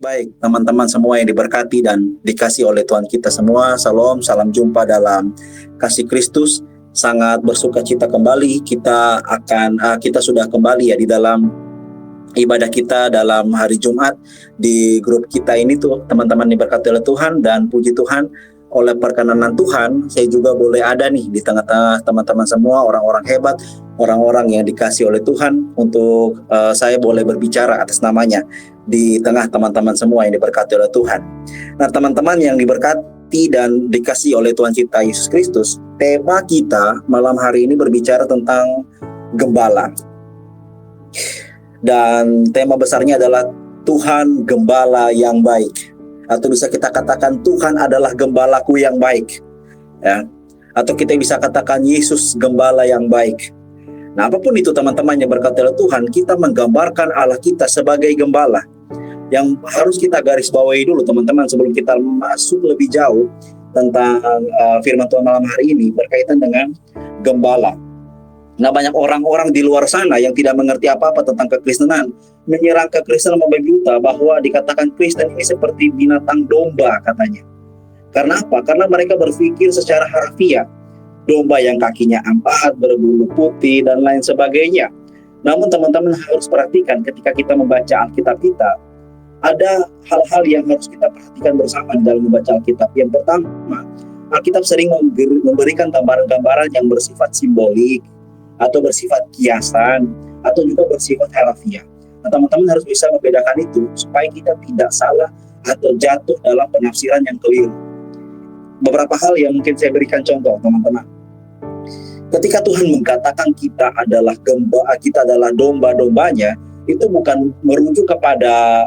Baik, teman-teman semua yang diberkati dan dikasih oleh Tuhan kita semua, Salam, salam jumpa dalam kasih Kristus. Sangat bersuka cita kembali. Kita sudah kembali ya di dalam ibadah kita dalam hari Jumat di grup kita ini tuh, teman-teman diberkati oleh Tuhan, dan puji Tuhan oleh perkenanan Tuhan, saya juga boleh ada nih di tengah-tengah teman-teman semua, orang-orang hebat, orang-orang yang dikasih oleh Tuhan untuk saya boleh berbicara atas namanya di tengah teman-teman semua yang diberkati oleh Tuhan. Nah, teman-teman yang diberkati dan dikasih oleh Tuhan kita Yesus Kristus, tema kita malam hari ini berbicara tentang gembala. Dan tema besarnya adalah Tuhan Gembala yang baik. Atau bisa kita katakan Tuhan adalah gembalaku yang baik, ya. Atau kita bisa katakan Yesus gembala yang baik. Nah, apapun itu teman-teman yang berkata oleh Tuhan, kita menggambarkan Allah kita sebagai gembala. Yang harus kita garis bawahi dulu teman-teman sebelum kita masuk lebih jauh tentang firman Tuhan malam hari ini berkaitan dengan gembala. Nah, banyak orang-orang di luar sana yang tidak mengerti apa-apa tentang kekristenan menyerang kekristenan membabi buta bahwa dikatakan Kristen ini seperti binatang domba katanya. Karena apa? Karena mereka berpikir secara harfiah. Domba yang kakinya 4, berbulu putih, dan lain sebagainya. Namun teman-teman harus perhatikan ketika kita membaca Alkitab kita, ada hal-hal yang harus kita perhatikan bersama dalam membaca Alkitab. Yang pertama, Alkitab sering memberikan gambaran-gambaran yang bersifat simbolik, atau bersifat kiasan, atau juga bersifat harfiah. Nah, teman-teman harus bisa membedakan itu supaya kita tidak salah atau jatuh dalam penafsiran yang keliru. Beberapa hal yang mungkin saya berikan contoh, teman-teman. Ketika Tuhan mengatakan kita adalah domba-dombanya, itu bukan merujuk kepada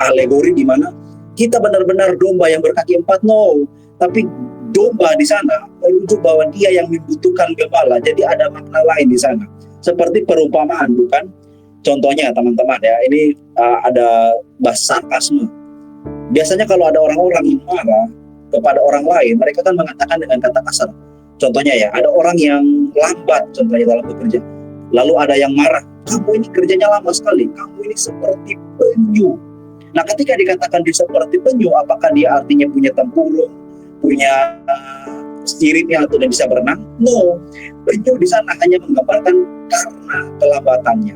alegori di mana kita benar-benar domba yang berkaki 4, no. Tapi domba di sana merujuk bahwa dia yang membutuhkan gembala. Jadi ada makna lain di sana. Seperti perumpamaan, bukan? Contohnya teman-teman ya, ini ada bahasa sarkasme. Biasanya kalau ada orang-orang yang marah kepada orang lain, mereka kan mengatakan dengan kata kasar. Contohnya ya, ada orang yang lambat contohnya dalam bekerja. Lalu ada yang marah, kamu ini kerjanya lama sekali, kamu ini seperti penyu. Nah, ketika dikatakan dia seperti penyu, apakah dia artinya punya tempurung, punya spiritnya atau dia bisa berenang? No, penyu di sana hanya menggambarkan karena kelambatannya.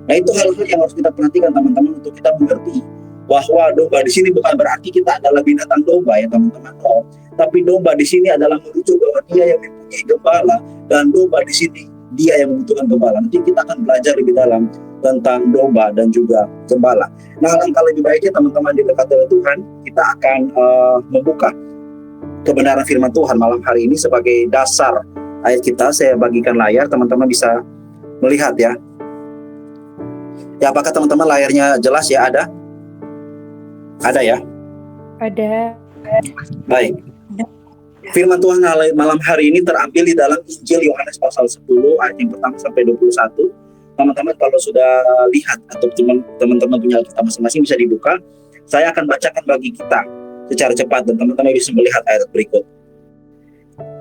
Nah, itu hal-hal yang harus kita perhatikan teman-teman untuk kita mengerti bahwa domba di sini bukan berarti kita adalah binatang domba ya teman-teman. No, tapi domba di sini adalah merujuk bahwa dia yang mempunyai gembala, dan domba di sini dia yang membutuhkan gembala. Nanti kita akan belajar lebih dalam tentang domba dan juga gembala. Nah, alangkah lebih baiknya teman-teman diberkati oleh Tuhan, kita akan membuka kebenaran firman Tuhan malam hari ini sebagai dasar ayat kita. Saya bagikan layar, teman-teman bisa melihat ya. Ya, apakah teman-teman layarnya jelas ya? Ada? Ada ya? Ada. Baik. Firman Tuhan malam hari ini terambil di dalam Injil Yohanes pasal 10 ayat yang pertama sampai 21. Teman-teman kalau sudah lihat atau teman-teman punya Alkitab masing-masing bisa dibuka. Saya akan bacakan bagi kita secara cepat dan teman-teman bisa melihat ayat berikut.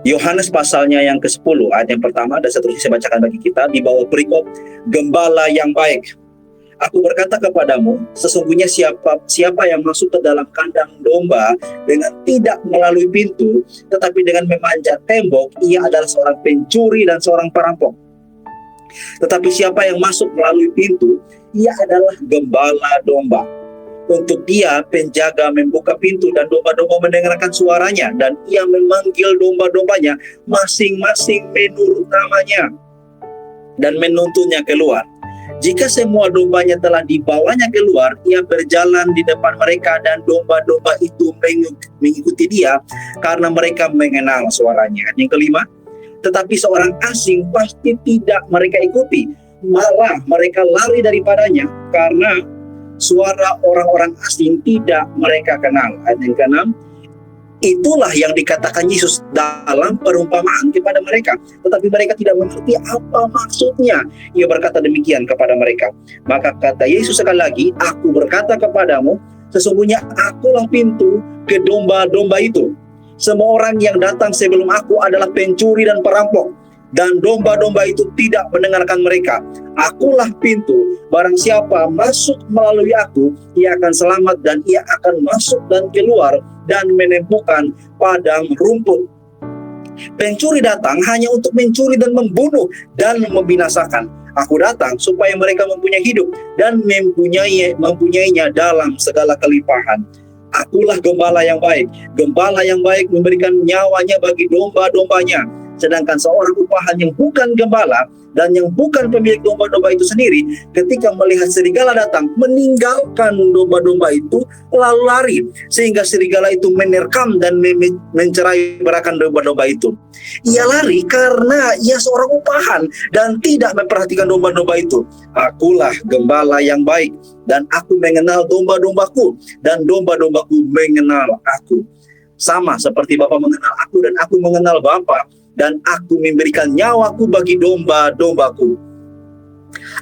Yohanes pasalnya yang ke-10 ayat yang pertama dan seterusnya saya bacakan bagi kita di bawah perikop gembala yang baik. Aku berkata kepadamu, sesungguhnya siapa yang masuk ke dalam kandang domba dengan tidak melalui pintu, tetapi dengan memanjat tembok, ia adalah seorang pencuri dan seorang perampok. Tetapi siapa yang masuk melalui pintu, ia adalah gembala domba. Untuk dia, penjaga membuka pintu dan domba-domba mendengarkan suaranya, dan ia memanggil domba-dombanya masing-masing menurut namanya dan menuntunnya keluar. Jika semua dombanya telah dibawanya keluar, ia berjalan di depan mereka dan domba-domba itu mengikuti dia karena mereka mengenal suaranya. Yang kelima, tetapi seorang asing pasti tidak mereka ikuti, malah mereka lari daripadanya karena suara orang-orang asing tidak mereka kenal. Ayat yang keenam, itulah yang dikatakan Yesus dalam perumpamaan kepada mereka, tetapi mereka tidak mengerti apa maksudnya. Ia berkata demikian kepada mereka. Maka kata Yesus sekali lagi, aku berkata kepadamu, sesungguhnya akulah pintu ke domba-domba itu. Semua orang yang datang sebelum aku adalah pencuri dan perampok, dan domba-domba itu tidak mendengarkan mereka. Akulah pintu, barang siapa masuk melalui aku, ia akan selamat dan ia akan masuk dan keluar dan menemukan padang rumput. Pencuri datang hanya untuk mencuri dan membunuh dan membinasakan. Aku datang supaya mereka mempunyai hidup dan mempunyainya dalam segala kelimpahan. Akulah gembala yang baik. Gembala yang baik memberikan nyawanya bagi domba-dombanya. Sedangkan seorang upahan yang bukan gembala dan yang bukan pemilik domba-domba itu sendiri, ketika melihat serigala datang, meninggalkan domba-domba itu lalu lari, sehingga serigala itu menerkam dan mencerai berakan domba-domba itu. Ia lari karena ia seorang upahan dan tidak memperhatikan domba-domba itu. Akulah gembala yang baik, dan aku mengenal domba-dombaku, dan domba-dombaku mengenal aku. Sama seperti Bapa mengenal aku dan aku mengenal Bapa, dan aku memberikan nyawaku bagi domba-dombaku.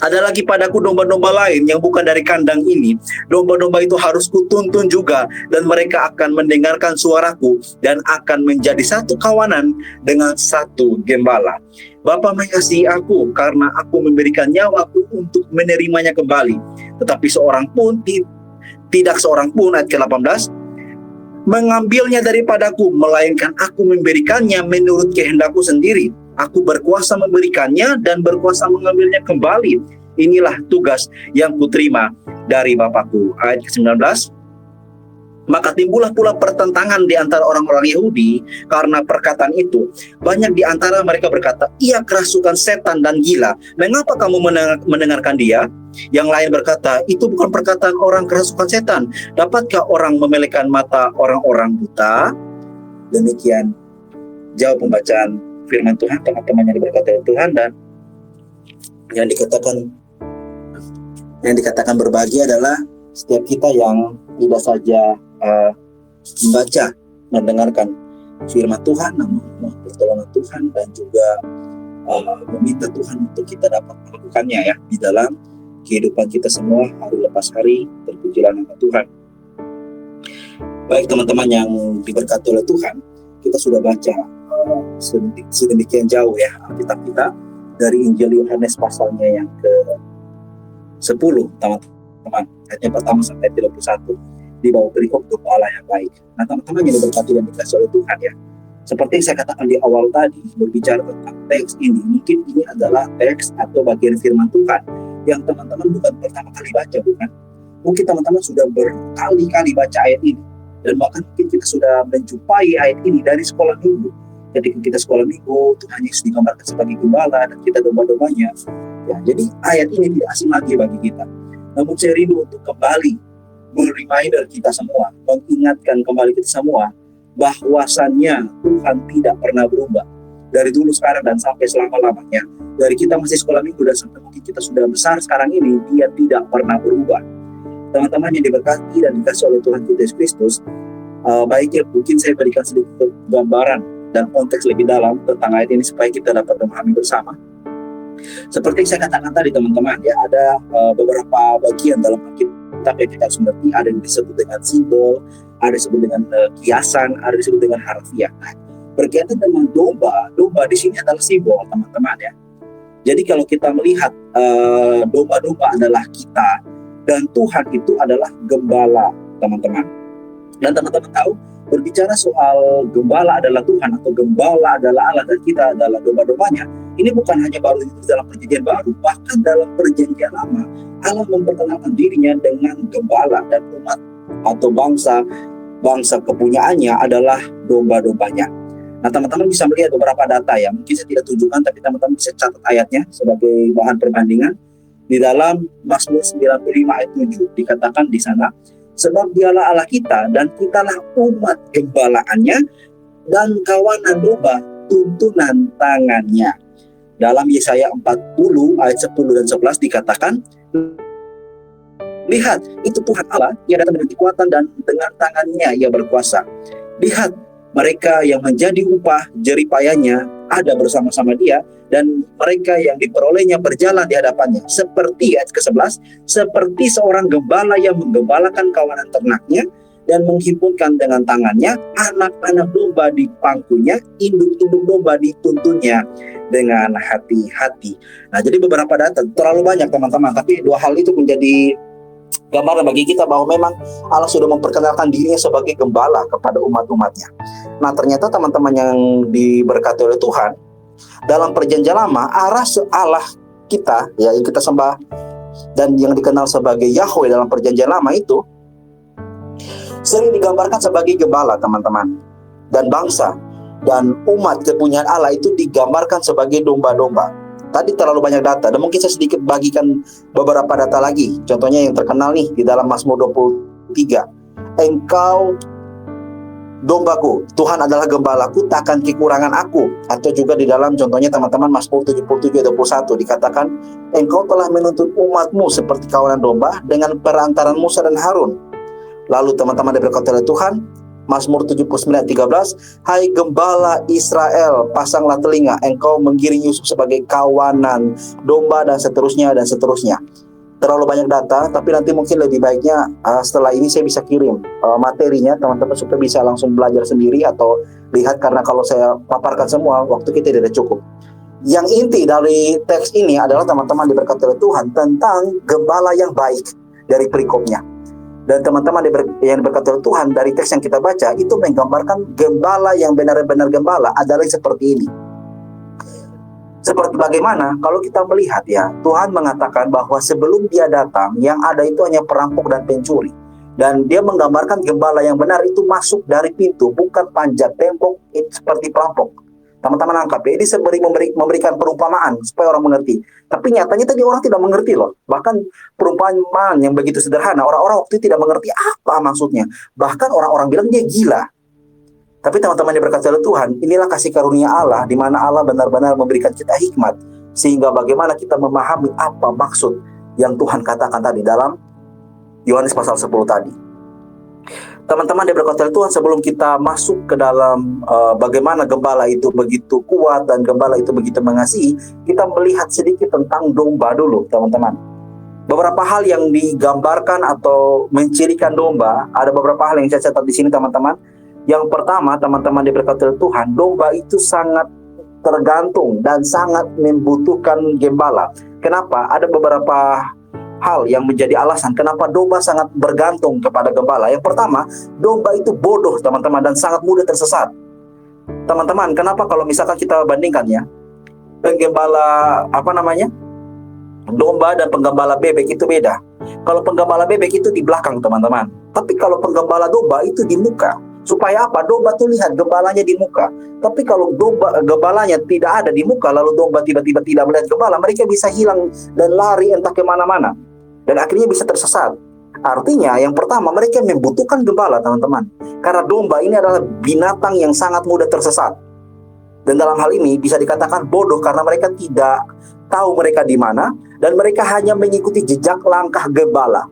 Ada lagi padaku domba-domba lain yang bukan dari kandang ini. Domba-domba itu harus kutuntun juga, dan mereka akan mendengarkan suaraku dan akan menjadi satu kawanan dengan satu gembala. Bapa mengasihi aku karena aku memberikan nyawaku untuk menerimanya kembali. Tetapi tidak seorang pun, ayat ke-18, mengambilnya daripadaku, melainkan aku memberikannya menurut kehendakku sendiri. Aku berkuasa memberikannya dan berkuasa mengambilnya kembali. Inilah tugas yang kuterima dari Bapakku. Ayat ke-19, maka timbullah pula pertentangan di antara orang-orang Yahudi karena perkataan itu. Banyak di antara mereka berkata, ia kerasukan setan dan gila. Mengapa kamu mendengarkan dia? Yang lain berkata, itu bukan perkataan orang kerasukan setan. Dapatkah orang memelekkan mata orang-orang buta? Demikian jauh pembacaan firman Tuhan, teman-teman yang diberkati Tuhan. Dan yang dikatakan berbahagia adalah setiap kita yang tidak saja membaca, mendengarkan firman Tuhan, namun pertolongan Tuhan, dan juga meminta Tuhan untuk kita dapat melakukannya ya di dalam kehidupan kita semua hari lepas hari. Terpujilah nama Tuhan. Baik teman-teman yang diberkati oleh Tuhan, kita sudah baca sedemikian jauh ya Alkitab kita dari Injil Yohanes pasalnya yang ke-10 teman-teman, ayatnya pertama sampai 31 di bawah perikop gembala yang baik. Nah teman-teman yang diberkati dan dikasihi oleh Tuhan ya, seperti yang saya katakan di awal tadi, berbicara tentang teks ini, mungkin ini adalah teks atau bagian firman Tuhan yang teman-teman bukan pertama kali baca, bukan? Mungkin teman-teman sudah berkali-kali baca ayat ini, dan bahkan mungkin kita sudah menjumpai ayat ini dari sekolah minggu. Ketika kita sekolah minggu, Tuhan Yesus digambarkan sebagai gembala dan kita domba-dombanya. Ya, jadi ayat ini tidak asing lagi bagi kita. Namun saya rindu untuk kembali reminder kita semua, mengingatkan kembali kita semua bahwasannya Tuhan tidak pernah berubah dari dulu, sekarang, dan sampai selama-lamanya. Dari kita masih sekolah minggu dan sampai mungkin kita sudah besar sekarang ini, dia tidak pernah berubah. Teman-teman yang diberkati dan dikasih oleh Tuhan kita Yesus Kristus, baiknya mungkin saya berikan sedikit gambaran dan konteks lebih dalam tentang ayat ini supaya kita dapat memahami bersama. Seperti yang saya katakan tadi teman-teman ya, ada beberapa bagian dalam Alkitab yang kita harus mengerti. Ada yang disebut dengan simbol, ada disebut dengan kiasan, ada disebut dengan harfiah. Nah, berkaitan dengan domba di sini adalah simbol teman-teman ya. Jadi kalau kita melihat domba-domba adalah kita dan Tuhan itu adalah gembala teman-teman. Dan teman-teman tahu, berbicara soal gembala adalah Tuhan atau gembala adalah Allah dan kita adalah domba-dombanya, ini bukan hanya baru dalam perjanjian baru, bahkan dalam perjanjian lama Allah memperkenalkan dirinya dengan gembala, dan umat atau bangsa kepunyaannya adalah domba-dombanya. Nah teman-teman bisa melihat beberapa data ya, mungkin saya tidak tunjukkan, tapi teman-teman bisa catat ayatnya sebagai bahan perbandingan. Di dalam Mazmur 95 ayat 7 dikatakan di sana, sebab dialah Allah kita dan kitalah umat gembalaannya dan kawanan domba tuntunan tangannya. Dalam Yesaya 40 ayat 10 dan 11 dikatakan, lihat, itu Tuhan Allah, ia datang dengan kekuatan dan dengan tangannya ia berkuasa. Lihat, mereka yang menjadi upah jeripayanya ada bersama-sama dia, dan mereka yang diperolehnya berjalan di hadapannya. Seperti ayat ke-11, seperti seorang gembala yang menggembalakan kawanan ternaknya, dan menghimpunkan dengan tangannya anak-anak domba di pangkunya, induk-induk domba dituntunnya dengan hati-hati. Nah, jadi beberapa data, terlalu banyak teman-teman, tapi dua hal itu menjadi gambaran bagi kita bahwa memang Allah sudah memperkenalkan dirinya sebagai gembala kepada umat-umatnya. Nah, ternyata teman-teman yang diberkati oleh Tuhan, dalam perjanjian lama, Allah kita, ya, yang kita sembah dan yang dikenal sebagai Yahweh dalam perjanjian lama itu sering digambarkan sebagai gembala, teman-teman. Dan bangsa dan umat kepunyaan Allah itu digambarkan sebagai domba-domba. Tadi terlalu banyak data, dan mungkin saya sedikit bagikan beberapa data lagi. Contohnya yang terkenal nih di dalam Mazmur 23. Engkau dombaku, Tuhan adalah gembalaku, takkan kekurangan aku. Atau juga di dalam contohnya teman-teman Mazmur 77:21 dikatakan, Engkau telah menuntun umatmu seperti kawanan domba dengan perantaran Musa dan Harun. Lalu teman-teman diberkati oleh Tuhan, Mazmur 79:13, Hai gembala Israel, pasanglah telinga, engkau menggiring Yusuf sebagai kawanan domba, dan seterusnya dan seterusnya. Terlalu banyak data, tapi nanti mungkin lebih baiknya setelah ini saya bisa kirim materinya teman-teman supaya bisa langsung belajar sendiri atau lihat, karena kalau saya paparkan semua waktu kita tidak cukup. Yang inti dari teks ini adalah teman-teman diberkati oleh Tuhan tentang gembala yang baik dari perikopnya. Dan teman-teman yang diberkati oleh Tuhan, dari teks yang kita baca itu menggambarkan gembala yang benar-benar gembala adalah seperti ini. Seperti bagaimana kalau kita melihat, ya, Tuhan mengatakan bahwa sebelum dia datang, yang ada itu hanya perampok dan pencuri. Dan dia menggambarkan gembala yang benar itu masuk dari pintu, bukan panjat tembok seperti perampok. Teman-teman angkat, ini memberikan perumpamaan supaya orang mengerti. Tapi nyatanya tadi orang tidak mengerti loh. Bahkan perumpamaan yang begitu sederhana, orang-orang waktu itu tidak mengerti apa maksudnya. Bahkan orang-orang bilang dia gila. Tapi teman-teman diberkati oleh Tuhan, inilah kasih karunia Allah, di mana Allah benar-benar memberikan kita hikmat, sehingga bagaimana kita memahami apa maksud yang Tuhan katakan tadi dalam Yohanes pasal 10 tadi. Teman-teman diberkati oleh Tuhan, sebelum kita masuk ke dalam bagaimana gembala itu begitu kuat dan gembala itu begitu mengasihi, kita melihat sedikit tentang domba dulu, teman-teman. Beberapa hal yang digambarkan atau mencirikan domba, ada beberapa hal yang saya catat di sini, teman-teman. Yang pertama, teman-teman diberkati oleh Tuhan, domba itu sangat tergantung dan sangat membutuhkan gembala. Kenapa? Ada beberapa hal yang menjadi alasan kenapa domba sangat bergantung kepada gembala. Yang pertama, domba itu bodoh, teman-teman, dan sangat mudah tersesat. Teman-teman, kenapa kalau misalkan kita bandingkan, ya, penggembala domba dan penggembala bebek itu beda. Kalau penggembala bebek itu di belakang, teman-teman. Tapi kalau penggembala domba itu di muka. Supaya apa? Domba tuh lihat gembalanya di muka. Tapi kalau gembalanya tidak ada di muka, lalu domba tiba-tiba tidak melihat gembala, mereka bisa hilang dan lari entah kemana-mana. Dan akhirnya bisa tersesat. Artinya yang pertama, mereka membutuhkan gembala, teman-teman. Karena domba ini adalah binatang yang sangat mudah tersesat. Dan dalam hal ini bisa dikatakan bodoh karena mereka tidak tahu mereka di mana, dan mereka hanya mengikuti jejak langkah gembala.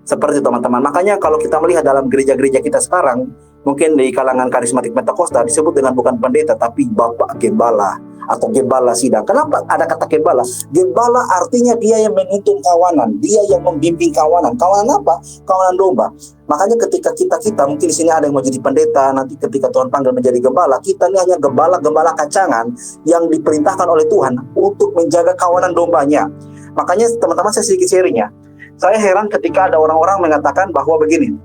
Seperti itu, teman-teman. Makanya kalau kita melihat dalam gereja-gereja kita sekarang, mungkin di kalangan karismatik Pentakosta disebut dengan bukan pendeta tapi bapak gembala atau gembala sidang. Kenapa ada kata gembala? Gembala artinya dia yang menuntun kawanan, dia yang membimbing kawanan. Kawanan apa? Kawanan domba. Makanya ketika kita mungkin di sini ada yang mau jadi pendeta, nanti ketika Tuhan panggil menjadi gembala, kita ini hanya gembala kacangan yang diperintahkan oleh Tuhan untuk menjaga kawanan dombanya. Makanya teman-teman, saya sedikit sharing, ya. Saya heran ketika ada orang-orang mengatakan bahwa begini,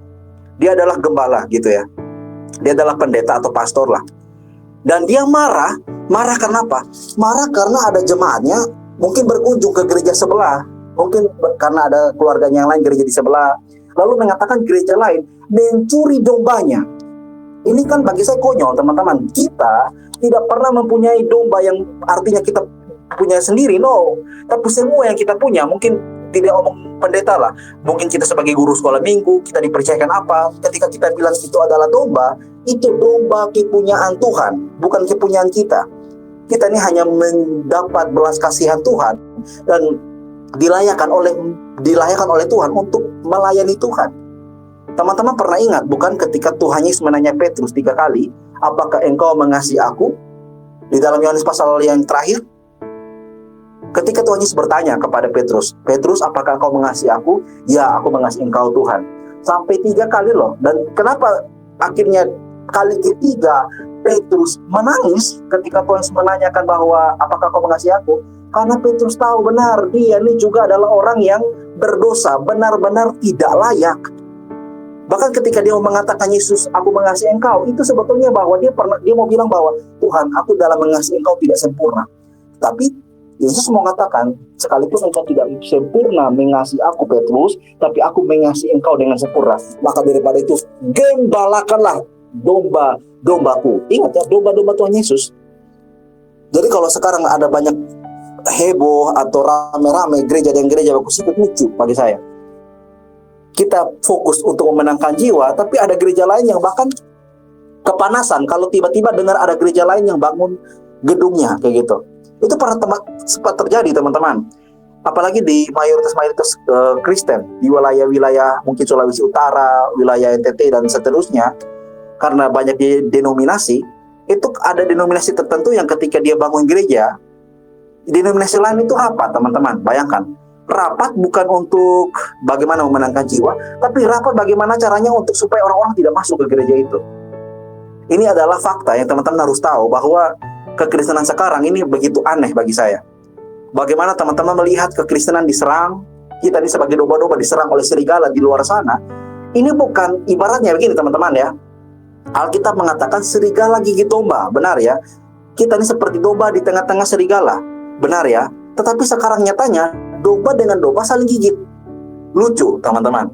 dia adalah gembala gitu, ya. Dia adalah pendeta atau pastor lah. Dan dia marah karena apa? Marah karena ada jemaatnya mungkin berkunjung ke gereja sebelah. Mungkin karena ada keluarganya yang lain gereja di sebelah. Lalu mengatakan gereja lain mencuri dombanya. Ini kan bagi saya konyol, teman-teman. Kita tidak pernah mempunyai domba yang artinya kita punya sendiri, no. Tapi semua yang kita punya, mungkin tidak omong pendeta lah, mungkin kita sebagai guru sekolah minggu, kita dipercayakan apa, ketika kita bilang itu adalah domba, itu domba kepunyaan Tuhan, bukan kepunyaan kita. Kita ini hanya mendapat belas kasihan Tuhan dan dilayakkan oleh Tuhan untuk melayani Tuhan. Teman-teman pernah ingat bukan ketika Tuhan Yesus menanya Petrus 3 kali, apakah engkau mengasihi aku? Di dalam Yohanes pasal yang terakhir, ketika Tuhan Yesus bertanya kepada Petrus, Petrus, apakah engkau mengasihi aku? Ya, aku mengasihi engkau, Tuhan. sampai 3 kali loh. Dan kenapa akhirnya kali ketiga Petrus menangis ketika Tuhan menanyakan bahwa apakah kau mengasihi aku? Karena Petrus tahu benar dia ini juga adalah orang yang berdosa, benar-benar tidak layak. Bahkan ketika dia mengatakan, Yesus, aku mengasihi engkau, itu sebetulnya bahwa dia mau bilang bahwa Tuhan, aku dalam mengasihi engkau tidak sempurna. Tapi Yesus mau katakan, sekalipun engkau tidak sempurna mengasihi aku Petrus, tapi aku mengasihi engkau dengan sempurna. Maka daripada itu, gembalakanlah domba-dombaku. Ingat ya, domba-domba Tuhan Yesus. Jadi kalau sekarang ada banyak heboh atau rame-rame gereja dan gereja bagus, itu lucu bagi saya. Kita fokus untuk memenangkan jiwa, tapi ada gereja lain yang bahkan kepanasan kalau tiba-tiba dengar ada gereja lain yang bangun gedungnya kayak gitu. Itu pernah sempat terjadi, teman-teman. Apalagi di mayoritas Kristen di wilayah-wilayah mungkin Sulawesi Utara, wilayah NTT dan seterusnya, karena banyak denominasi, itu ada denominasi tertentu yang ketika dia bangun gereja, denominasi lain itu apa, teman-teman? Bayangkan, rapat bukan untuk bagaimana memenangkan jiwa, tapi rapat bagaimana caranya untuk supaya orang-orang tidak masuk ke gereja itu. Ini adalah fakta yang teman-teman harus tahu, bahwa kekristenan sekarang ini begitu aneh bagi saya. Bagaimana teman-teman melihat kekristenan diserang, kita ini sebagai domba-domba diserang oleh serigala di luar sana. Ini bukan ibaratnya begini, teman-teman ya. Alkitab mengatakan serigala gigit domba, benar ya. Kita ini seperti domba di tengah-tengah serigala, benar ya. Tetapi sekarang nyatanya domba dengan domba saling gigit. Lucu, teman-teman.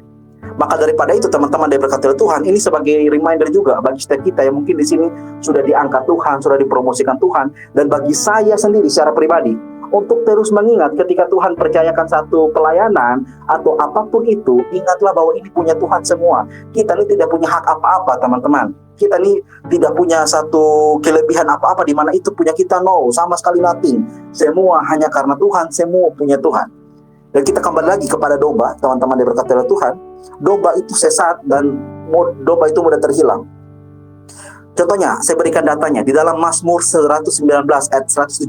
Maka daripada itu, teman-teman, diberkati oleh Tuhan, ini sebagai reminder juga bagi setiap kita yang mungkin di sini sudah diangkat Tuhan, sudah dipromosikan Tuhan, dan bagi saya sendiri secara pribadi, untuk terus mengingat ketika Tuhan percayakan satu pelayanan atau apapun itu, ingatlah bahwa ini punya Tuhan semua. Kita ini tidak punya hak apa-apa, teman-teman. Kita ini tidak punya satu kelebihan apa-apa di mana itu punya kita, no, sama sekali nothing. Semua hanya karena Tuhan, semua punya Tuhan. Dan kita kembali lagi kepada domba, teman-teman diberkati oleh Tuhan. Domba itu sesat dan domba itu mudah terhilang. Contohnya, saya berikan datanya di dalam Mazmur 119 ayat 176,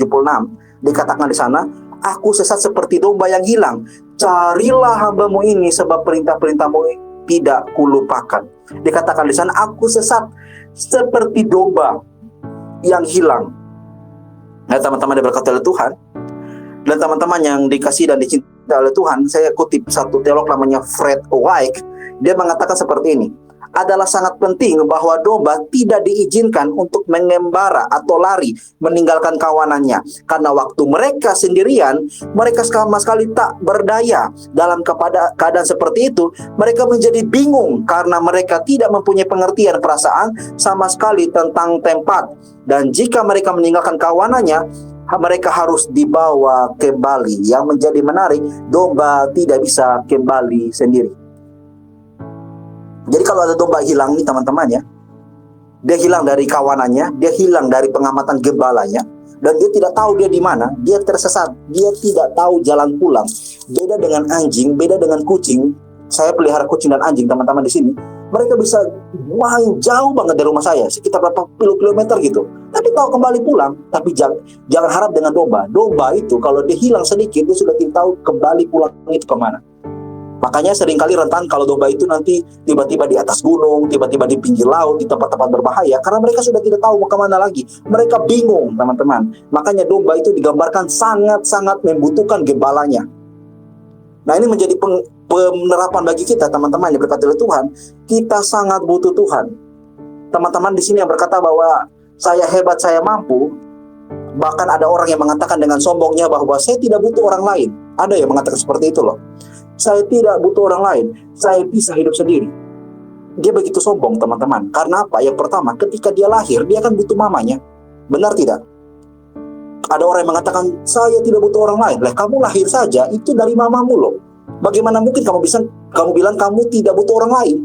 dikatakan di sana, aku sesat seperti domba yang hilang. Carilah hambamu ini sebab perintah-perintahmu tidak kulupakan. Dikatakan di sana, aku sesat seperti domba yang hilang. Nah, teman-teman diberkati oleh Tuhan, dan teman-teman yang dikasih dan dicintai oleh Tuhan, saya kutip satu teolog namanya Fred Wyke. Dia mengatakan seperti ini, adalah sangat penting bahwa domba tidak diizinkan untuk mengembara atau lari meninggalkan kawanannya. Karena waktu mereka sendirian, mereka sama sekali tak berdaya. Dalam keadaan seperti itu, mereka menjadi bingung karena mereka tidak mempunyai pengertian perasaan sama sekali tentang tempat. Dan jika mereka meninggalkan kawanannya, mereka harus dibawa kembali. Yang menjadi menarik, domba tidak bisa kembali sendiri. Jadi kalau ada domba hilang nih, teman-teman ya, dia hilang dari kawanannya, dia hilang dari pengamatan gembalanya, dan dia tidak tahu dia di mana, dia tersesat, dia tidak tahu jalan pulang. Beda dengan anjing, beda dengan kucing. Saya pelihara kucing dan anjing, teman-teman di sini. Mereka bisa main jauh banget dari rumah saya, sekitar berapa kilometer gitu, tapi tahu kembali pulang. Tapi jangan harap dengan domba. Domba itu kalau dia hilang sedikit, dia sudah tidak tahu kembali pulang itu kemana. Makanya seringkali rentan kalau domba itu nanti tiba-tiba di atas gunung, tiba-tiba di pinggir laut, di tempat-tempat berbahaya, karena mereka sudah tidak tahu mau kemana lagi. Mereka bingung, teman-teman. Makanya domba itu digambarkan sangat-sangat membutuhkan gembalanya. Nah, ini menjadi penerapan bagi kita, teman-teman yang berkati oleh Tuhan. Kita sangat butuh Tuhan. Teman-teman di sini yang berkata bahwa saya hebat, saya mampu, bahkan ada orang yang mengatakan dengan sombongnya bahwa saya tidak butuh orang lain. Ada yang mengatakan seperti itu loh. Saya tidak butuh orang lain, saya bisa hidup sendiri. Dia begitu sombong, teman-teman. Karena apa? Yang pertama, ketika dia lahir, dia kan butuh mamanya. Benar tidak? Ada orang yang mengatakan, saya tidak butuh orang lain. Lah, kamu lahir saja, itu dari mamamu loh. Bagaimana mungkin kamu bilang kamu tidak butuh orang lain?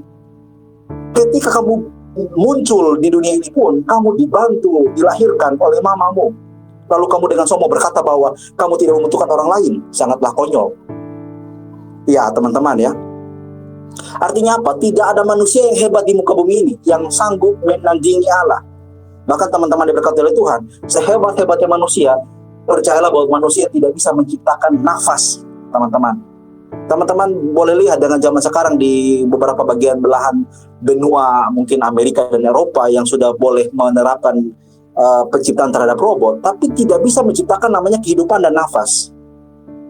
Ketika kamu muncul di dunia ini pun, kamu dibantu, dilahirkan oleh mamamu. Lalu kamu dengan sombong berkata bahwa kamu tidak membutuhkan orang lain. Sangatlah konyol. Ya, teman-teman ya. Artinya apa? Tidak ada manusia yang hebat di muka bumi ini yang sanggup menandingi Allah. Bahkan teman-teman diberkati oleh Tuhan, sehebat-hebatnya manusia, percayalah bahwa manusia tidak bisa menciptakan nafas, teman-teman. Teman-teman boleh lihat dengan zaman sekarang di beberapa bagian belahan benua mungkin Amerika dan Eropa yang sudah boleh menerapkan penciptaan terhadap robot, tapi tidak bisa menciptakan namanya kehidupan dan nafas.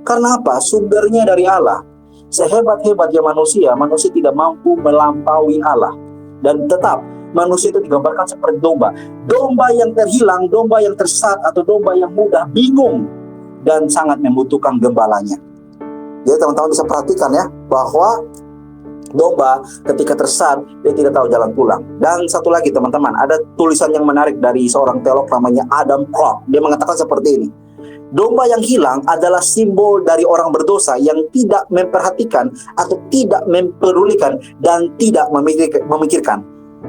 Karena apa? Sumbernya dari Allah. Sehebat-hebatnya manusia, manusia tidak mampu melampaui Allah. Dan tetap manusia itu digambarkan seperti domba. Domba yang terhilang, domba yang tersesat, atau domba yang mudah bingung dan sangat membutuhkan gembalanya. Jadi teman-teman bisa perhatikan ya, bahwa domba ketika tersesat, dia tidak tahu jalan pulang. Dan satu lagi teman-teman, ada tulisan yang menarik dari seorang teolog namanya Adam Clark. Dia mengatakan seperti ini. Domba yang hilang adalah simbol dari orang berdosa yang tidak memperhatikan atau tidak mempedulikan dan tidak memikirkan.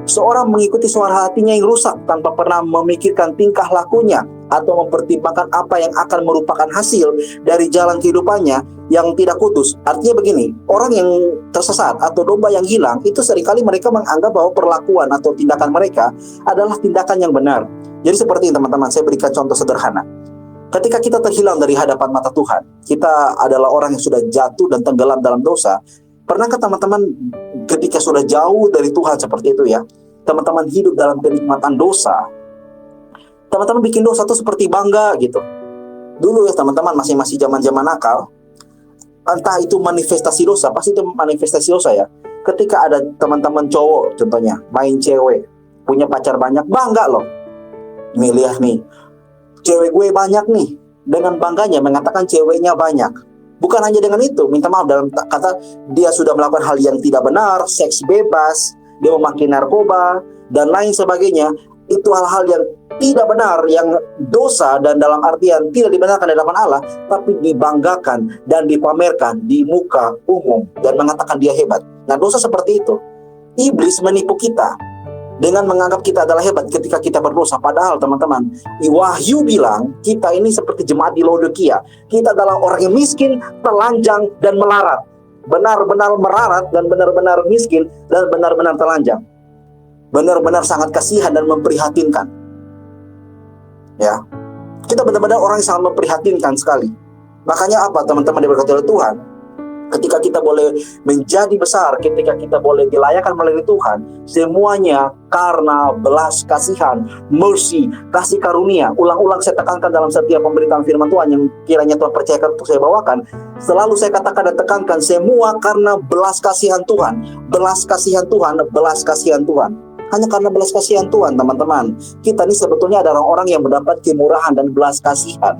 Seorang mengikuti suara hatinya yang rusak tanpa pernah memikirkan tingkah lakunya atau mempertimbangkan apa yang akan merupakan hasil dari jalan kehidupannya yang tidak kudus. Artinya begini, orang yang tersesat atau domba yang hilang itu seringkali mereka menganggap bahwa perlakuan atau tindakan mereka adalah tindakan yang benar. Jadi seperti ini teman-teman, saya berikan contoh sederhana. Ketika kita terhilang dari hadapan mata Tuhan, kita adalah orang yang sudah jatuh dan tenggelam dalam dosa. Pernahkah teman-teman ketika sudah jauh dari Tuhan seperti itu ya, teman-teman hidup dalam kenikmatan dosa, teman-teman bikin dosa itu seperti bangga gitu. Dulu ya teman-teman, masih zaman-zaman nakal, entah itu manifestasi dosa, pasti itu manifestasi dosa ya. Ketika ada teman-teman cowok contohnya main cewek, punya pacar banyak, bangga loh. Nih lihat nih, cewek gue banyak nih. Dengan bangganya mengatakan ceweknya banyak. Bukan hanya dengan itu, minta maaf dalam kata dia sudah melakukan hal yang tidak benar, seks bebas, dia memakai narkoba, dan lain sebagainya. Itu hal-hal yang tidak benar, yang dosa, dan dalam artian tidak dibenarkan di hadapan Allah, tapi dibanggakan dan dipamerkan di muka umum, dan mengatakan dia hebat. Nah, dosa seperti itu. Iblis menipu kita dengan menganggap kita adalah hebat ketika kita berdosa. Padahal teman-teman, Wahyu bilang kita ini seperti jemaat di Laodikia. Kita adalah orang yang miskin, telanjang, dan melarat. Benar-benar melarat dan benar-benar miskin dan benar-benar telanjang. Benar-benar sangat kasihan dan memprihatinkan. Ya, kita benar-benar orang yang sangat memprihatinkan sekali. Makanya apa teman-teman diberkati oleh Tuhan? Ketika kita boleh menjadi besar, ketika kita boleh dilayakkan melalui Tuhan, semuanya karena belas kasihan, mercy, kasih karunia. Ulang-ulang saya tekankan dalam setiap pemberitaan firman Tuhan yang kiranya Tuhan percayakan untuk saya bawakan. Selalu saya katakan dan tekankan, semua karena belas kasihan Tuhan. Belas kasihan Tuhan, belas kasihan Tuhan. Hanya karena belas kasihan Tuhan, teman-teman. Kita ini sebetulnya adalah orang yang mendapat kemurahan dan belas kasihan.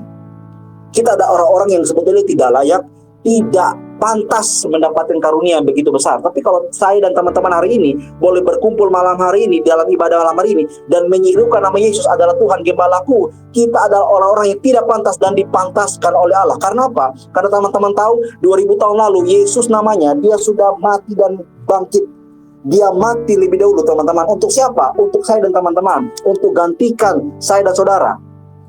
Kita ada orang-orang yang sebetulnya tidak layak, tidak pantas mendapatkan karunia yang begitu besar. Tapi kalau saya dan teman-teman hari ini boleh berkumpul malam hari ini dalam ibadah malam hari ini dan menyerukan nama Yesus adalah Tuhan Gembalaku, kita adalah orang-orang yang tidak pantas dan dipantaskan oleh Allah. Karena apa? Karena teman-teman tahu 2000 tahun lalu Yesus namanya, dia sudah mati dan bangkit. Dia mati lebih dahulu teman-teman. Untuk siapa? Untuk saya dan teman-teman. Untuk gantikan saya dan saudara.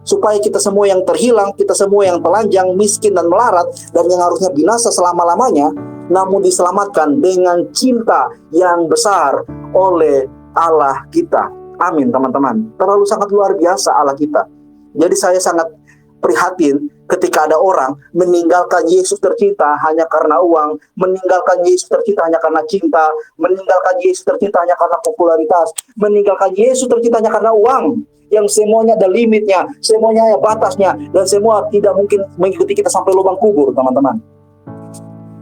Supaya kita semua yang terhilang, kita semua yang telanjang, miskin dan melarat, dan yang harusnya binasa selama-lamanya, namun diselamatkan dengan cinta yang besar oleh Allah kita. Amin teman-teman. Terlalu sangat luar biasa Allah kita. Jadi saya sangat prihatin ketika ada orang meninggalkan Yesus tercinta hanya karena uang, meninggalkan Yesus tercinta hanya karena cinta, meninggalkan Yesus tercinta hanya karena popularitas, meninggalkan Yesus tercinta hanya karena uang. Yang semuanya ada limitnya, semuanya ada batasnya, dan semua tidak mungkin mengikuti kita sampai lubang kubur, teman-teman.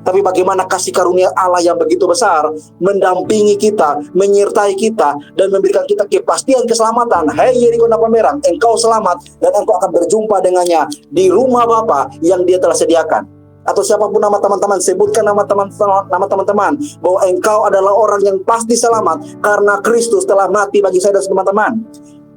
Tapi bagaimana kasih karunia Allah yang begitu besar mendampingi kita, menyertai kita, dan memberikan kita kepastian keselamatan. Hai Yeriko Napa Merah, engkau selamat, dan engkau akan berjumpa dengannya di rumah Bapa yang dia telah sediakan. Atau siapapun nama teman-teman, sebutkan nama teman-teman, bahwa engkau adalah orang yang pasti selamat, karena Kristus telah mati bagi saya dan teman-teman,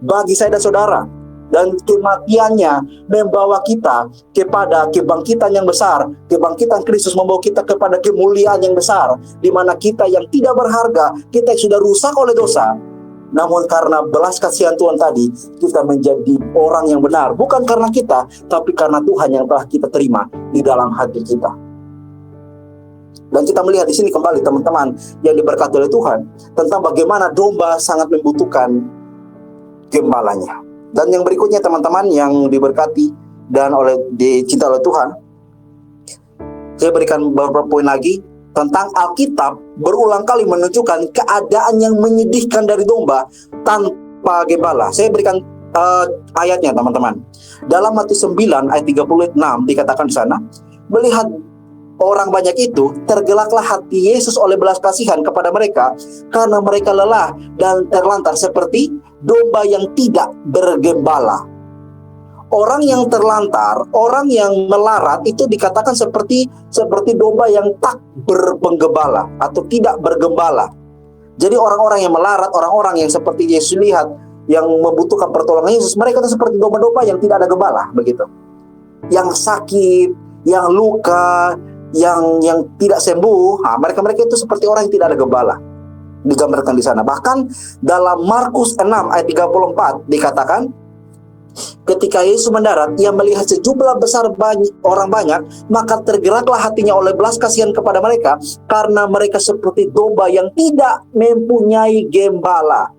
bagi saya dan saudara, dan kematiannya membawa kita kepada kebangkitan yang besar. Kebangkitan Kristus membawa kita kepada kemuliaan yang besar, di mana kita yang tidak berharga, kita yang sudah rusak oleh dosa, namun karena belas kasihan Tuhan tadi, kita menjadi orang yang benar, bukan karena kita, tapi karena Tuhan yang telah kita terima di dalam hati kita. Dan kita melihat di sini kembali teman-teman yang diberkati oleh Tuhan, tentang bagaimana domba sangat membutuhkan gembalanya. Dan yang berikutnya teman-teman yang diberkati dan dicinta oleh Tuhan, Saya berikan beberapa poin lagi tentang Alkitab berulang kali menunjukkan keadaan yang menyedihkan dari domba tanpa gembala. Saya berikan ayatnya teman-teman. Dalam Matius 9 ayat 36 dikatakan di sana, melihat orang banyak itu, tergelaklah hati Yesus oleh belas kasihan kepada mereka karena mereka lelah dan terlantar seperti domba yang tidak bergembala. Orang yang terlantar, orang yang melarat itu dikatakan seperti domba yang tak berpenggembala atau tidak bergembala. Jadi orang-orang yang melarat, orang-orang yang seperti Yesus lihat yang membutuhkan pertolongan Yesus, mereka itu seperti domba-domba yang tidak ada gembala, begitu. Yang sakit, yang luka, yang tidak sembuh, mereka itu seperti orang yang tidak ada gembala. Digambarkan di sana. Bahkan dalam Markus 6 ayat 34 dikatakan, ketika Yesus mendarat, ia melihat sejumlah besar orang banyak, maka tergeraklah hatinya oleh belas kasihan kepada mereka, karena mereka seperti domba yang tidak mempunyai gembala.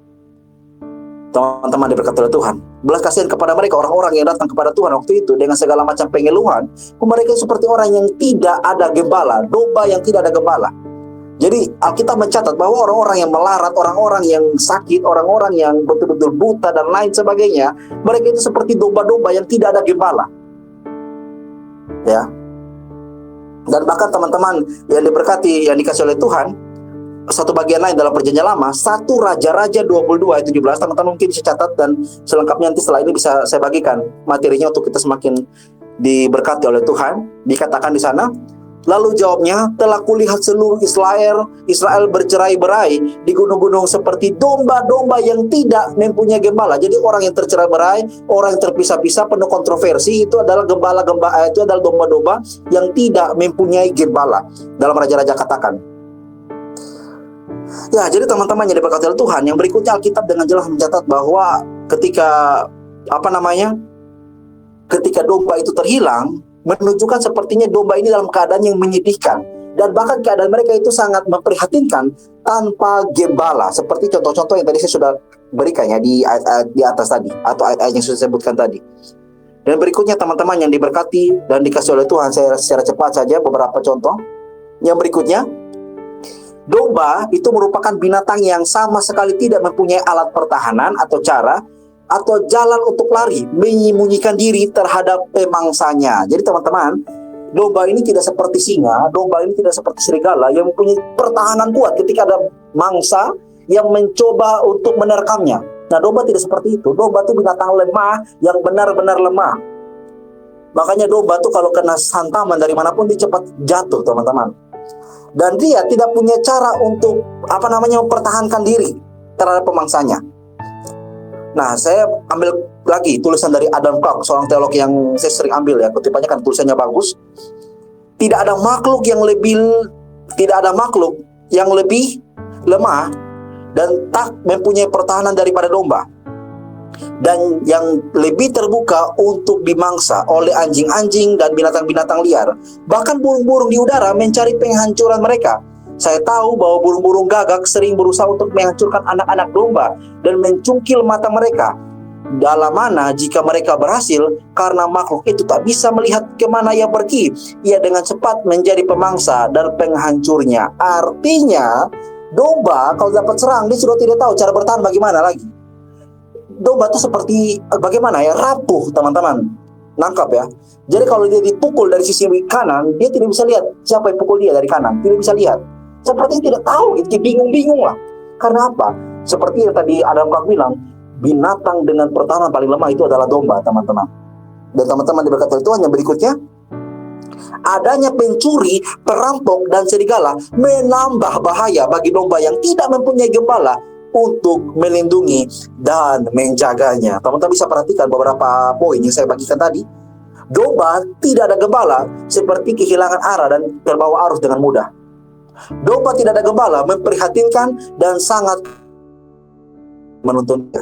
Teman-teman diberkati oleh Tuhan, belas kasihan kepada mereka, orang-orang yang datang kepada Tuhan waktu itu dengan segala macam pengeluhan, mereka seperti orang yang tidak ada gembala, domba yang tidak ada gembala. Jadi Alkitab mencatat bahwa orang-orang yang melarat, orang-orang yang sakit, orang-orang yang betul-betul buta dan lain sebagainya, mereka itu seperti domba-domba yang tidak ada gembala. Ya. Dan bahkan teman-teman yang diberkati, yang dikasih oleh Tuhan, satu bagian lain dalam Perjanjian Lama, 1 Raja-Raja 22 ayat 17, teman-teman mungkin bisa catat dan selengkapnya nanti setelah ini bisa saya bagikan materinya untuk kita semakin diberkati oleh Tuhan. Dikatakan di sana, lalu jawabnya, telah kulihat seluruh Israel bercerai-berai di gunung-gunung seperti domba-domba yang tidak mempunyai gembala. Jadi orang yang tercerai-berai, orang yang terpisah-pisah, penuh kontroversi, itu adalah itu adalah domba-domba yang tidak mempunyai gembala. Dalam Raja-Raja katakan. Ya, jadi teman-teman yang diberkati oleh Tuhan, yang berikutnya Alkitab dengan jelas mencatat bahwa ketika domba itu terhilang, menunjukkan sepertinya domba ini dalam keadaan yang menyedihkan, dan bahkan keadaan mereka itu sangat memprihatinkan tanpa gembala, seperti contoh-contoh yang tadi saya sudah berikan ya di ayat-ayat di atas tadi, atau ayat-ayat yang sudah saya sebutkan tadi. Dan berikutnya teman-teman yang diberkati dan dikasih oleh Tuhan, saya secara cepat saja beberapa contoh. Yang berikutnya, domba itu merupakan binatang yang sama sekali tidak mempunyai alat pertahanan atau cara atau jalan untuk lari, menyembunyikan diri terhadap pemangsanya. Jadi teman-teman, domba ini tidak seperti singa, domba ini tidak seperti serigala yang mempunyai pertahanan kuat ketika ada mangsa yang mencoba untuk menerkamnya. Nah, domba tidak seperti itu. Domba itu binatang lemah yang benar-benar lemah. Makanya domba itu kalau kena hantaman dari manapun dia cepat jatuh, teman-teman. Dan dia tidak punya cara untuk mempertahankan diri terhadap pemangsanya. Nah, saya ambil lagi tulisan dari Adam Clarke, seorang teolog yang saya sering ambil ya, kutipannya kan tulisannya bagus. Tidak ada makhluk yang lebih lemah dan tak mempunyai pertahanan daripada domba, dan yang lebih terbuka untuk dimangsa oleh anjing-anjing dan binatang-binatang liar. Bahkan burung-burung di udara mencari penghancuran mereka. Saya tahu bahwa burung-burung gagak sering berusaha untuk menghancurkan anak-anak domba dan mencungkil mata mereka. Dalam mana jika mereka berhasil, karena makhluk itu tak bisa melihat kemana ia pergi, ia dengan cepat menjadi pemangsa dan penghancurnya. Artinya, domba kalau dapat serang, dia sudah tidak tahu cara bertahan bagaimana lagi. Domba itu seperti bagaimana ya, rapuh teman-teman. Nangkap ya. Jadi kalau dia dipukul dari sisi kanan, dia tidak bisa lihat siapa yang pukul dia dari kanan, tidak bisa lihat. Seperti tidak tahu, gitu, bingung-bingung lah. Karena apa? Seperti yang tadi Adam Clarke bilang, binatang dengan pertahanan paling lemah itu adalah domba, teman-teman. Dan teman-teman diberkati oleh Tuhan, yang berikutnya, adanya pencuri, perampok, dan serigala menambah bahaya bagi domba yang tidak mempunyai gembala untuk melindungi dan menjaganya. Teman-teman bisa perhatikan beberapa poin yang saya bagikan tadi. Domba tidak ada gembala, seperti kehilangan arah dan terbawa arus dengan mudah. Domba tidak ada gembala, memprihatinkan dan sangat menuntunkan.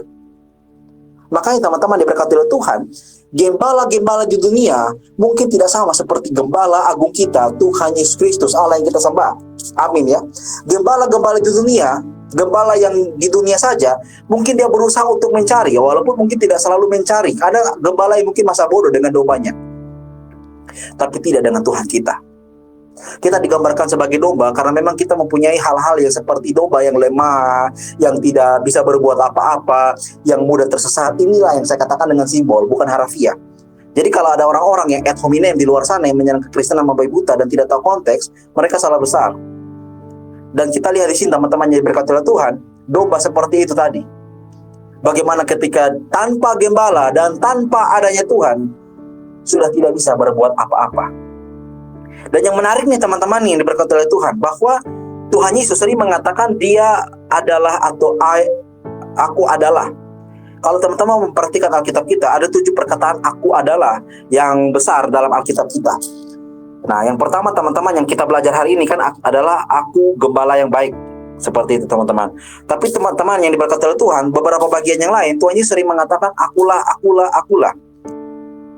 Makanya teman-teman diberkati oleh Tuhan, gembala-gembala di dunia mungkin tidak sama seperti gembala agung kita, Tuhan Yesus Kristus, Allah yang kita sembah. Amin ya. Gembala-gembala di dunia, gembala yang di dunia saja, mungkin dia berusaha untuk mencari, walaupun mungkin tidak selalu mencari. Ada gembala yang mungkin masa bodoh dengan dombanya, tapi tidak dengan Tuhan kita. Kita digambarkan sebagai domba karena memang kita mempunyai hal-hal yang seperti domba yang lemah, yang tidak bisa berbuat apa-apa, yang mudah tersesat. Inilah yang saya katakan dengan simbol, bukan harafiah. Jadi kalau ada orang-orang yang ad hominem di luar sana yang menyerang kekristenan membabi buta dan tidak tahu konteks, mereka salah besar. Dan kita lihat di sini teman-teman yang berkati oleh Tuhan, domba seperti itu tadi. Bagaimana ketika tanpa gembala dan tanpa adanya Tuhan, sudah tidak bisa berbuat apa-apa. Dan yang menarik nih teman-teman yang diberkati oleh Tuhan, bahwa Tuhan Yesus sering mengatakan dia adalah atau aku adalah. Kalau teman-teman memperhatikan Alkitab kita, ada 7 perkataan aku adalah yang besar dalam Alkitab kita. Nah, yang pertama teman-teman yang kita belajar hari ini kan adalah aku gembala yang baik. Seperti itu teman-teman. Tapi teman-teman yang diberkati oleh Tuhan, beberapa bagian yang lain, Tuhan Yesus sering mengatakan akulah, akulah, akulah.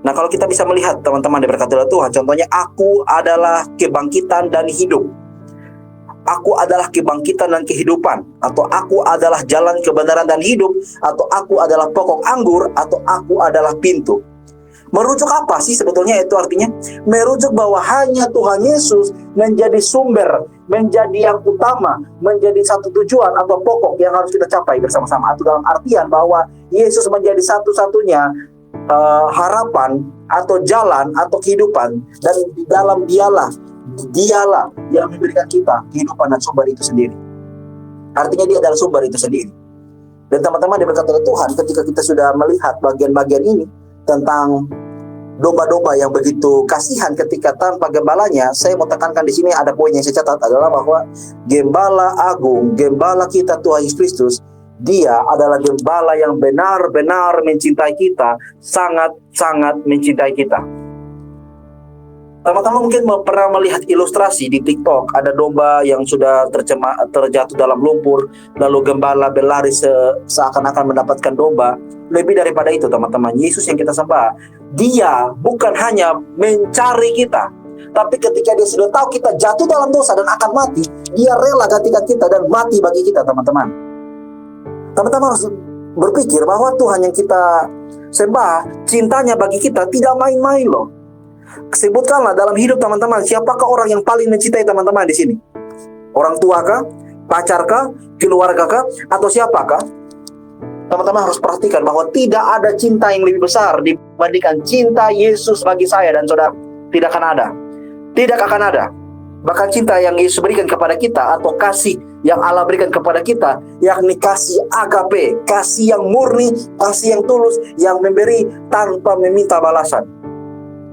Nah, kalau kita bisa melihat teman-teman diberkati oleh Tuhan, contohnya aku adalah kebangkitan dan hidup. Aku adalah kebangkitan dan kehidupan, atau aku adalah jalan kebenaran dan hidup, atau aku adalah pokok anggur, atau aku adalah pintu. Merujuk apa sih sebetulnya itu artinya? Merujuk bahwa hanya Tuhan Yesus menjadi sumber, menjadi yang utama, menjadi satu tujuan atau pokok yang harus kita capai bersama-sama. Atau dalam artian bahwa Yesus menjadi satu-satunya harapan atau jalan atau kehidupan, dan di dalam dialah yang memberikan kita kehidupan dan sumber itu sendiri. Artinya dia adalah sumber itu sendiri. Dan teman-teman diberkati oleh Tuhan, ketika kita sudah melihat bagian-bagian ini tentang domba-domba yang begitu kasihan ketika tanpa gembalanya, saya mau tekankan di sini ada poin yang saya catat adalah bahwa gembala agung, gembala kita Tuhan Yesus Kristus, dia adalah gembala yang benar-benar mencintai kita, sangat-sangat mencintai kita. Teman-teman mungkin pernah melihat ilustrasi di TikTok, ada domba yang sudah terjatuh dalam lumpur, lalu gembala berlari seakan-akan mendapatkan domba. Lebih daripada itu teman-teman, Yesus yang kita sembah, dia bukan hanya mencari kita, tapi ketika dia sudah tahu kita jatuh dalam dosa dan akan mati, dia rela gantikan kita dan mati bagi kita teman-teman. Teman-teman harus berpikir bahwa Tuhan yang kita sembah, cintanya bagi kita tidak main-main loh. Sebutkanlah dalam hidup teman-teman, siapakah orang yang paling mencintai teman-teman di sini? Orang tua kah? Pacar kah? Keluarga kah? Atau siapakah? Teman-teman harus perhatikan bahwa tidak ada cinta yang lebih besar dibandingkan cinta Yesus bagi saya dan saudara. Tidak akan ada. Tidak akan ada. Bahkan cinta yang Yesus berikan kepada kita, atau kasih yang Allah berikan kepada kita, yakni kasih agape, kasih yang murni, kasih yang tulus, yang memberi tanpa meminta balasan.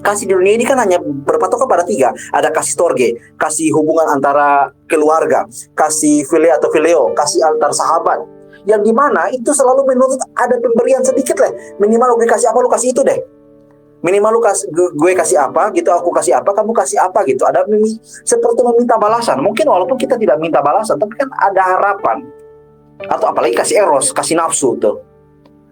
Kasih di dunia ini kan hanya berpatok kepada 3. Ada kasih storge, kasih hubungan antara keluarga, kasih fileo atau fileo, kasih antar sahabat. Yang dimana itu selalu menuntut ada pemberian sedikit lah. Minimal gue kasih apa, lu kasih itu deh. Minimal gue kasih apa gitu, aku kasih apa, kamu kasih apa gitu. Ada seperti meminta balasan. Mungkin walaupun kita tidak minta balasan, tapi kan ada harapan. Atau apalagi kasih eros, kasih nafsu tuh.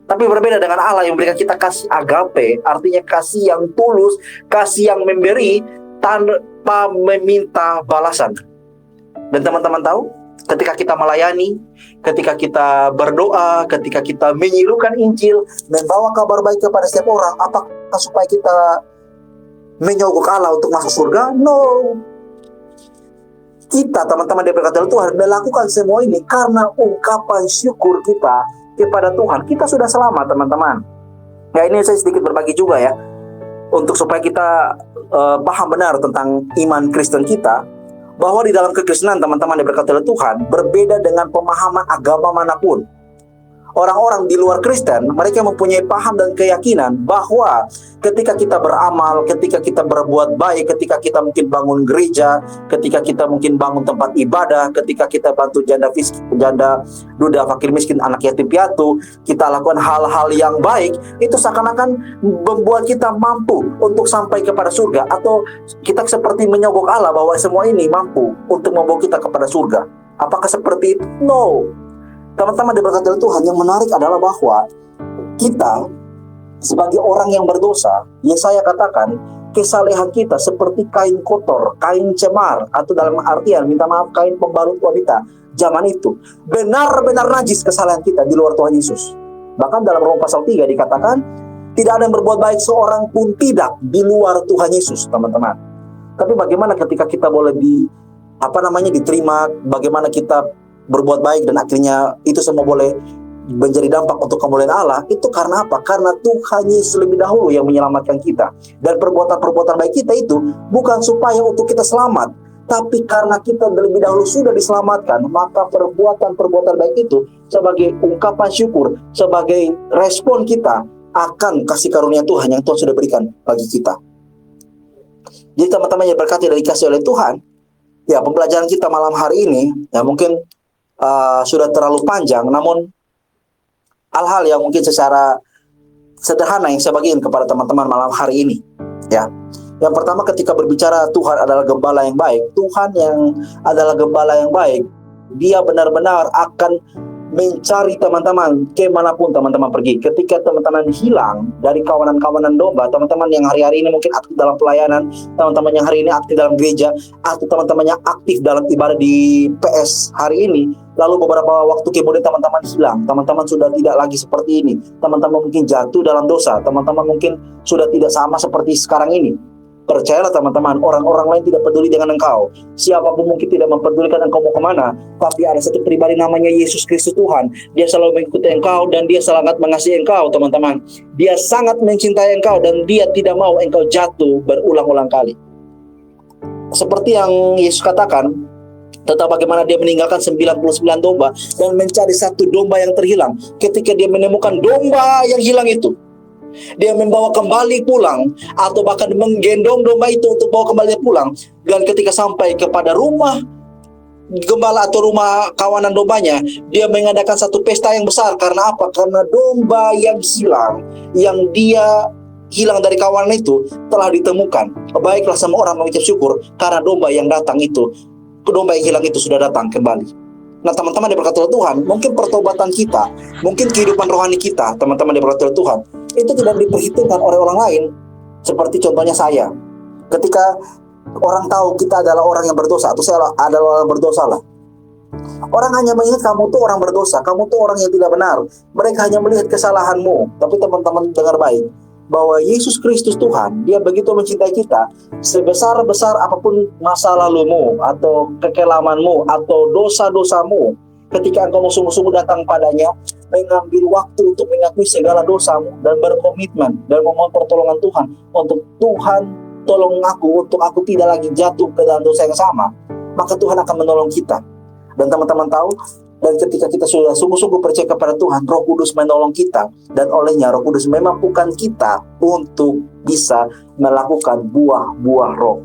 Tapi berbeda dengan Allah yang memberikan kita kasih agape, artinya kasih yang tulus, kasih yang memberi tanpa meminta balasan. Dan teman-teman tahu, ketika kita melayani, ketika kita berdoa, ketika kita menyerukan Injil, membawa kabar baik kepada setiap orang, apakah supaya kita menyogok Allah untuk masuk surga? No. Kita teman-teman diberkati oleh Tuhan melakukan semua ini karena ungkapan syukur kita kepada Tuhan. Kita sudah selamat teman-teman. Ya, ini saya sedikit berbagi juga ya, untuk supaya kita paham benar tentang iman Kristen kita, bahwa di dalam kekristenan teman-teman diberkati oleh Tuhan berbeda dengan pemahaman agama manapun. Orang-orang di luar Kristen, mereka mempunyai paham dan keyakinan bahwa ketika kita beramal, ketika kita berbuat baik, ketika kita mungkin bangun gereja, ketika kita mungkin bangun tempat ibadah, ketika kita bantu janda duda, fakir miskin, anak yatim piatu, kita lakukan hal-hal yang baik, itu seakan-akan membuat kita mampu untuk sampai kepada surga, atau kita seperti menyogok Allah bahwa semua ini mampu untuk membawa kita kepada surga. Apakah seperti itu? No. Teman-teman diberkati oleh Tuhan, yang menarik adalah bahwa kita sebagai orang yang berdosa, Yesaya katakan kesalehan kita seperti kain kotor, kain cemar, atau dalam artian minta maaf, kain pembalut wanita zaman itu. Benar-benar najis kesalahan kita di luar Tuhan Yesus. Bahkan dalam Roma pasal 3 dikatakan tidak ada yang berbuat baik seorang pun tidak di luar Tuhan Yesus, teman-teman. Tapi bagaimana ketika kita boleh diterima, bagaimana kita berbuat baik dan akhirnya itu semua boleh menjadi dampak untuk kemuliaan Allah, itu karena apa? Karena Tuhan Yesus lebih dahulu yang menyelamatkan kita. Dan perbuatan-perbuatan baik kita itu bukan supaya untuk kita selamat, tapi karena kita lebih dahulu sudah diselamatkan, maka perbuatan-perbuatan baik itu sebagai ungkapan syukur, sebagai respon kita akan kasih karunia Tuhan yang Tuhan sudah berikan bagi kita. Jadi teman-teman yang berkati dan dikasih oleh Tuhan, ya pembelajaran kita malam hari ini ya mungkin sudah terlalu panjang, namun hal-hal yang mungkin secara sederhana yang saya bagikan kepada teman-teman malam hari ini, ya. Yang pertama, ketika berbicara Tuhan adalah gembala yang baik, Tuhan yang adalah gembala yang baik, Dia benar-benar akan mencari teman-teman kemanapun teman-teman pergi. Ketika teman-teman hilang dari kawanan-kawanan domba, teman-teman yang hari-hari ini mungkin aktif dalam pelayanan, teman-teman yang hari ini aktif dalam gereja, atau teman-teman yang aktif dalam ibadah di PS hari ini, lalu beberapa waktu kemudian teman-teman hilang, teman-teman sudah tidak lagi seperti ini, teman-teman mungkin jatuh dalam dosa, teman-teman mungkin sudah tidak sama seperti sekarang ini. Percayalah teman-teman, orang-orang lain tidak peduli dengan engkau. Siapapun mungkin tidak mempedulikan engkau mau kemana, tapi ada satu pribadi namanya Yesus Kristus Tuhan. Dia selalu mengikuti engkau dan Dia sangat mengasihi engkau, teman-teman. Dia sangat mencintai engkau dan Dia tidak mau engkau jatuh berulang-ulang kali. Seperti yang Yesus katakan, tentang bagaimana Dia meninggalkan 99 domba dan mencari satu domba yang terhilang. Ketika Dia menemukan domba yang hilang itu, Dia membawa kembali pulang, atau bahkan menggendong domba itu untuk bawa kembali pulang. Dan ketika sampai kepada rumah gembala atau rumah kawanan dombanya, Dia mengadakan satu pesta yang besar. Karena apa? Karena domba yang hilang, yang dia hilang dari kawanan itu telah ditemukan. Baiklah semua orang mengucap syukur karena domba yang datang itu, domba yang hilang itu sudah datang kembali. Nah teman-teman diberkati oleh Tuhan, mungkin pertobatan kita, mungkin kehidupan rohani kita, teman-teman diberkati oleh Tuhan, itu tidak diperhitungkan oleh orang lain. Seperti contohnya saya, ketika orang tahu kita adalah orang yang berdosa, atau saya adalah orang berdosa lah, orang hanya mengingat kamu tuh orang berdosa, kamu tuh orang yang tidak benar. Mereka hanya melihat kesalahanmu. Tapi teman-teman dengar baik, bahwa Yesus Kristus Tuhan, Dia begitu mencintai kita. Sebesar-besar apapun masa lalumu, atau kekelamanmu, atau dosa-dosamu, ketika engkau sungguh-sungguh datang padanya, mengambil waktu untuk mengakui segala dosamu, dan berkomitmen, dan memohon pertolongan Tuhan, untuk Tuhan tolong aku, untuk aku tidak lagi jatuh ke dalam dosa yang sama, maka Tuhan akan menolong kita. Dan teman-teman tahu, dan ketika kita sudah sungguh-sungguh percaya kepada Tuhan, Roh Kudus menolong kita, dan olehnya Roh Kudus memampukan kita untuk bisa melakukan buah-buah roh.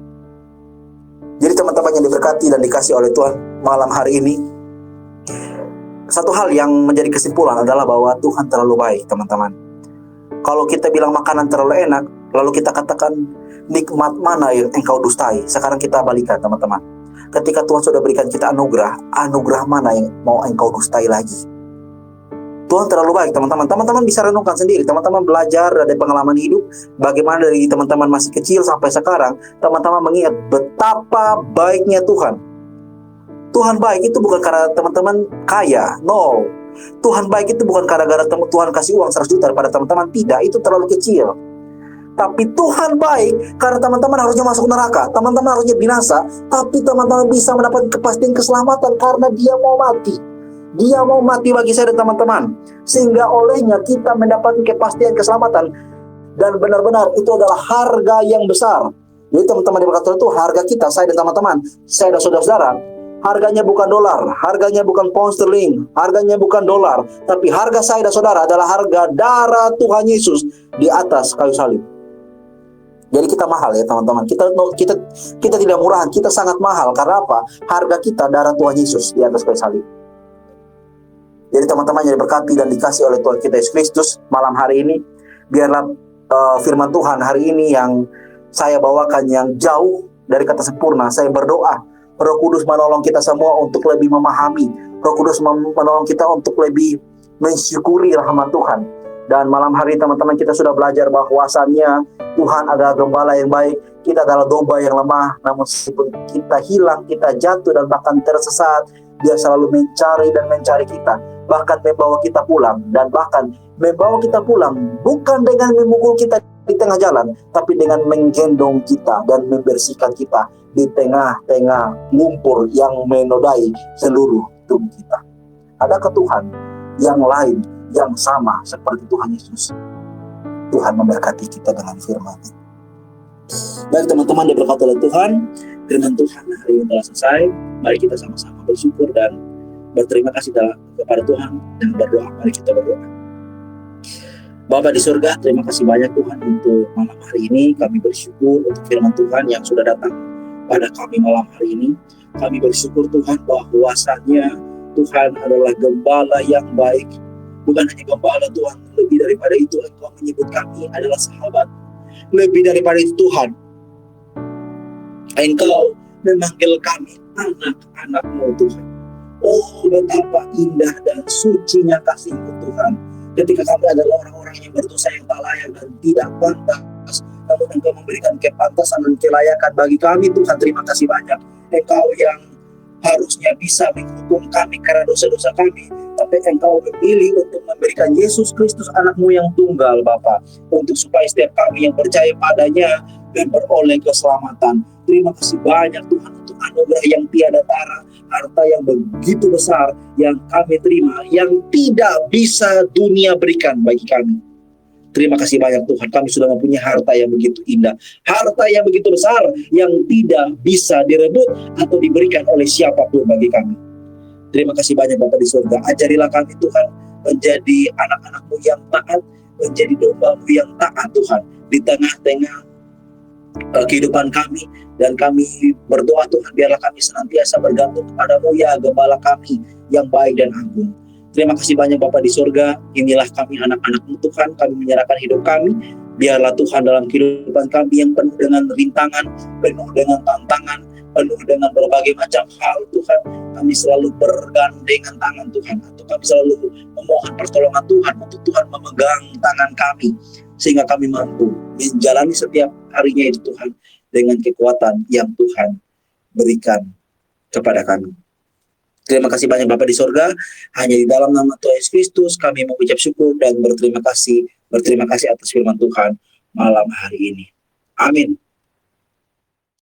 Jadi teman-teman yang diberkati dan dikasih oleh Tuhan malam hari ini, satu hal yang menjadi kesimpulan adalah bahwa Tuhan terlalu baik, teman-teman. Kalau kita bilang makanan terlalu enak, lalu kita katakan nikmat mana yang engkau dustai, sekarang kita balikan, teman-teman. Ketika Tuhan sudah berikan kita anugerah mana yang mau engkau dustai lagi? Tuhan terlalu baik, teman-teman. Teman-teman bisa renungkan sendiri. Teman-teman belajar dari pengalaman hidup, bagaimana dari teman-teman masih kecil sampai sekarang, teman-teman mengingat betapa baiknya Tuhan. Tuhan baik itu bukan karena teman-teman kaya, no. Tuhan baik itu bukan gara-gara Tuhan kasih uang 100 juta kepada teman-teman, tidak, itu terlalu kecil. Tapi Tuhan baik karena teman-teman harusnya masuk neraka, teman-teman harusnya binasa, tapi teman-teman bisa mendapat kepastian keselamatan karena Dia mau mati. Dia mau mati bagi saya dan teman-teman, sehingga olehnya kita mendapat kepastian keselamatan. Dan benar-benar itu adalah harga yang besar. Jadi teman-teman diberkati itu harga kita, saya dan teman-teman, saya dan saudara-saudara, harganya bukan dolar, harganya bukan pound sterling, harganya bukan dolar, tapi harga saya dan saudara adalah harga darah Tuhan Yesus di atas kayu salib. Jadi kita mahal ya teman-teman. Kita tidak murahan, kita sangat mahal. Karena apa? Harga kita darah Tuhan Yesus di atas kayu salib. Jadi teman-teman yang diberkati dan dikasih oleh Tuhan kita Yesus Kristus malam hari ini, biarlah firman Tuhan hari ini yang saya bawakan yang jauh dari kata sempurna. Saya berdoa Roh Kudus menolong kita semua untuk lebih memahami. Roh Kudus menolong kita untuk lebih mensyukuri rahmat Tuhan. Dan malam hari teman-teman kita sudah belajar bahwasannya Tuhan adalah gembala yang baik. Kita adalah domba yang lemah. Namun meskipun kita hilang, kita jatuh dan bahkan tersesat, Dia selalu mencari dan mencari kita. Bahkan membawa kita pulang. Dan bahkan membawa kita pulang bukan dengan memukul kita di tengah jalan, tapi dengan menggendong kita dan membersihkan kita di tengah-tengah lumpur yang menodai seluruh tubuh kita. Adakah Tuhan yang lain yang sama seperti Tuhan Yesus? Tuhan memberkati kita dengan firman. Baik teman-teman, diberkati oleh Tuhan. Firman Tuhan hari ini telah selesai. Mari kita sama-sama bersyukur dan berterima kasih kepada Tuhan dan berdoa. Mari kita berdoa. Bapa di surga, terima kasih banyak Tuhan untuk malam hari ini. Kami bersyukur untuk firman Tuhan yang sudah datang pada kami malam hari ini. Kami bersyukur Tuhan bahwasanya Tuhan adalah gembala yang baik. Bukan hanya gembala Tuhan, lebih daripada itu Engkau menyebut kami adalah sahabat. Lebih daripada itu Tuhan, Engkau memanggil kami anak-anak-Mu Tuhan. Oh, betapa indah dan sucinya kasih-Mu Tuhan. Ketika kami adalah orang-orang yang berdosa yang tak layak dan tidak pantas, namun Engkau memberikan kepantasan dan kelayakan bagi kami Tuhan. Terima kasih banyak. Engkau yang harusnya bisa menghukum kami karena dosa-dosa kami, tapi Engkau memilih untuk memberikan Yesus Kristus anak-Mu yang tunggal Bapa, untuk supaya setiap kami yang percaya padanya memperoleh keselamatan. Terima kasih banyak Tuhan untuk anugerah yang tiada tara, harta yang begitu besar yang kami terima, yang tidak bisa dunia berikan bagi kami. Terima kasih banyak Tuhan, kami sudah mempunyai harta yang begitu indah, harta yang begitu besar, yang tidak bisa direbut atau diberikan oleh siapapun bagi kami. Terima kasih banyak Bapa di surga. Ajarilah kami Tuhan menjadi anak-anak-Mu yang taat, menjadi domba-Mu yang taat Tuhan, di tengah-tengah kehidupan kami. Dan kami berdoa Tuhan, biarlah kami senantiasa bergantung kepada-Mu ya Gembala kami yang baik dan agung. Terima kasih banyak Bapa di surga. Inilah kami anak-anak-Mu Tuhan. Kami menyerahkan hidup kami. Biarlah Tuhan dalam kehidupan kami yang penuh dengan rintangan, penuh dengan tantangan, penuh dengan berbagai macam hal Tuhan, kami selalu bergandengan tangan Tuhan, atau kami selalu memohon pertolongan Tuhan untuk Tuhan memegang tangan kami, sehingga kami mampu menjalani setiap harinya itu Tuhan dengan kekuatan yang Tuhan berikan kepada kami. Terima kasih banyak Bapa di surga. Hanya di dalam nama Tuhan Yesus Kristus kami mengucap syukur dan berterima kasih atas firman Tuhan malam hari ini. Amin.